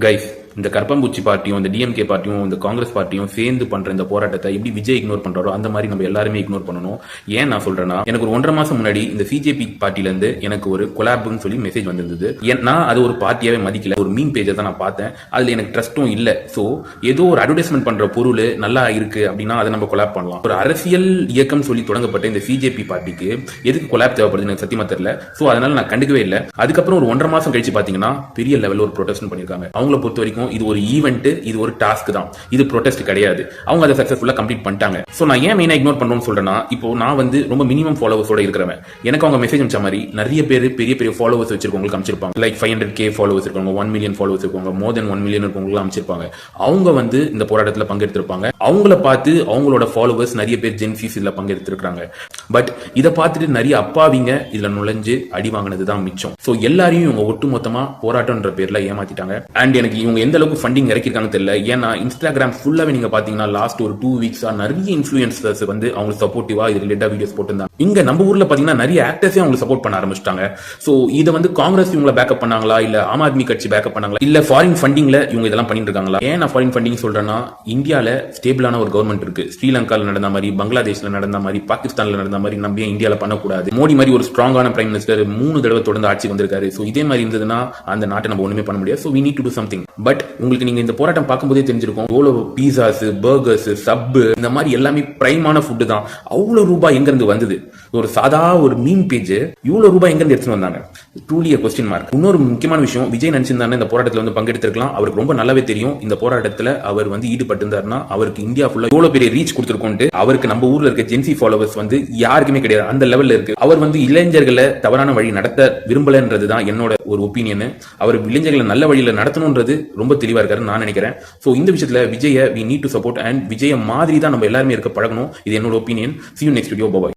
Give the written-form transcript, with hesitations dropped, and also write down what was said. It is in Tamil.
கைஸ், இந்த கற்பம்பூச்சி பார்ட்டியும் இந்த டிஎம்கே பார்ட்டியும் இந்த காங்கிரஸ் பார்ட்டியும் சேர்ந்து பண்ற இந்த போராட்டத்தை எப்படி விஜய் இக்னோர் பண்றாரோ அந்த மாதிரி நம்ம எல்லாருமே இக்னோர் பண்ணணும். ஏன் நான் சொல்றேன்னா, எனக்கு ஒரு 1.5 மாசம் முன்னாடி இந்த சிஜேபி பார்ட்டில இருந்து எனக்கு ஒரு கொலாப்னு சொல்லி மெசேஜ் வந்திருந்தது. நான் அது ஒரு பார்ட்டியாவே மதிக்கல, ஒரு மீம் பேஜை தான் நான் பார்த்தேன். அதுல எனக்கு ட்ரஸ்டும் இல்ல. சோ ஏதோ ஒரு அட்வர்டைஸ்மெண்ட் பண்ற பொருள் நல்லா இருக்கு அப்படின்னா அதை நம்ம கொலாப் பண்ணலாம். ஒரு அரசியல் இயக்கம் சொல்லி தொடங்கப்பட்ட இந்த சிஜேபி பார்ட்டிக்கு எதுக்கு கொலாப் தேவைப்படுது எனக்கு சத்தியமா தெரியல. சோ அதனால நான் கண்டுக்கவே இல்லை. அதுக்கப்புறம் ஒரு 1.5 மாசம் கழிச்சு பாத்தீங்கன்னா பெரிய லெவல்ல ஒரு ப்ரொடெஸ்ட் பண்ணிருக்காங்க. அவங்கள பொறுத்த வரைக்கும் இது ஒரு ஈவென்ட், இது ஒரு டாஸ்க் தான், இது ப்ரொடெஸ்ட் கிடையாது. அவங்க அதை சக்சஸ்ஃபுல்லா கம்ப்ளீட் பண்ணிட்டாங்க. சோ நான் ஏன் மெயினா இக்னோர் பண்றேன்னு சொல்றேன்னா, இப்போ நான் வந்து ரொம்ப மினிமம் ஃபாலோவர்ஸோட இருக்கிறவன். எனக்கு அவங்க மெசேஜ் அனுப்பிச்ச மாதிரி நிறைய பேர் பெரிய பெரிய ஃபாலோவர்ஸ் வச்சிருக்கவங்களுக்கு அனுப்பிச்சிருப்பாங்க. லைக் 500K ஃபாலோவர்ஸ் இருக்கவங்க, 1 மில்லியன் ஃபாலோவர்ஸ் இருக்கவங்க, மோர் தென் 1 மில்லியன் இருக்கவங்களுக்கு அனுப்பிச்சிருப்பாங்க. அவங்க வந்து இந்த போராட்டத்தில் பங்கெடுத்திருப்பாங்க. அவங்கள பார்த்து அவங்களோட ஃபாலோவர்ஸ் நிறைய பேர் ஜென்சிஸ் இதுல பங்கெடுத்திருக்காங்க. பட் இதை பார்த்துட்டு நிறைய அப்பாவிங்க இதுல நுழைஞ்சு அடி வாங்கினது தான் மிச்சம். சோ எல்லாரையும் இவங்க ஒட்டுமொத்தமா போராட்டம்ன்ற பேர்ல ஏமாத்திட்டாங்க. அண்ட் எனக்கு இவங்க எந்த அளவுக்கு ஃபண்டிங் இறக்கிருக்காங்க தெரியல. ஏன்னா இன்ஸ்டாகிராம் ஃபுல்லாவே நீங்க பாத்தீங்கன்னா லாஸ்ட் ஒரு 2 வீக்ஸா நிறைய இன்ஃபுளுசர்ஸ் வந்து அவங்க சப்போர்ட்டிவா இது ரிலேட்டா வீடியோஸ் போட்டுருந்தாங்க. இங்க நம்ம ஊர்ல பாத்தீங்கன்னா நிறைய ஆக்டர்ஸே அவங்க சப்போர்ட் பண்ண ஆரம்பிச்சிட்டாங்க. சோ இதை வந்து காங்கிரஸ் இவங்களை பேக்கப் பண்ணாங்களா, இல்ல ஆம் ஆத்மி கட்சி பேக்கப் பண்ணாங்களா, இல்ல ஃபாரின் ஃபண்டிங்ல இவங்க இதெல்லாம் பண்ணிட்டு இருக்காங்களா? ஏன் நான் ஃபாரின் ஃபண்டிங் சொல்றேன்னா, இந்தியால ஸ்டேபிளான ஒரு கவர்மெண்ட் இருக்கு. ஸ்ரீலங்கால நடந்த மாதிரி, பங்களாதேஷ்ல நடந்த மாதிரி, பாகிஸ்தான்ல நடந்த மாதிரி நம்ம இந்தியால பண்ணக்கூடாது. மோடி மாதிரி ஒரு ஸ்ட்ராங்கான பிரைம் மினிஸ்டர் 3 தடவை தொடர்ந்து ஆட்சி வந்திருக்காரு. சோ இதே மாதிரி இருந்ததுன்னா அந்த நாட்டை நம்ம ஒண்ணுமே பண்ண முடியாது. So we need to do something. But உங்களுக்கு நீங்க இந்த போராட்டம் பார்க்கும்போதே தெரிஞ்சிருக்கும், எவ்வளவு பீஸாஸ், பர்கர்ஸ், சப் இந்த மாதிரி எல்லாமே பிரைமான ஃபுட் தான். அவ்வளவு ரூபாய் எங்க இருந்து வந்தது? ஒரு சாதா ஒரு மீம் பேஜ் இவ்வளவு ரூபாய் எங்க இருந்து எடுத்துட்டு வந்தாங்க? Truly a question mark. இன்னொரு முக்கியமான விஷயம், விஜய் நினைச்சிருந்தாருன்னா இந்த போராட்டத்தில் வந்து பங்கெடுத்திருக்கலாம். அவருக்கு ரொம்ப நல்லாவே தெரியும் இந்த போராட்டத்தில் அவர் வந்து ஈடுபட்டிருந்தாருன்னா அவருக்கு இந்தியா ஃபுல்லா எவ்வளவு பெரிய ரீச் கொடுத்திருக்கோன்ட்டு. அவருக்கு நம்ம ஊர்ல இருக்க ஜென்சி ஃபாலோவர்ஸ் வந்து யாருக்குமே கிடையாது, அந்த லெவல்ல இருக்கு. அவர் வந்து இளைஞர்களை தவறான வழி நடத்த விரும்பலன்றதுதான் என்னோட ஒரு ஒப்பீனியன். அவர் இளைஞர்களை நல்ல வழியில நடத்தணும்ன்றது ரொம்ப தெளிவா இருக்காரு நான் நினைக்கிறேன். சோ இந்த விஷயத்துல Vijaya we need to support and Vijaya மாதிரி தான் நம்ம எல்லாருமே இருக்க பழகணும். இது என்னோட opinion. See you next video. Bye bye.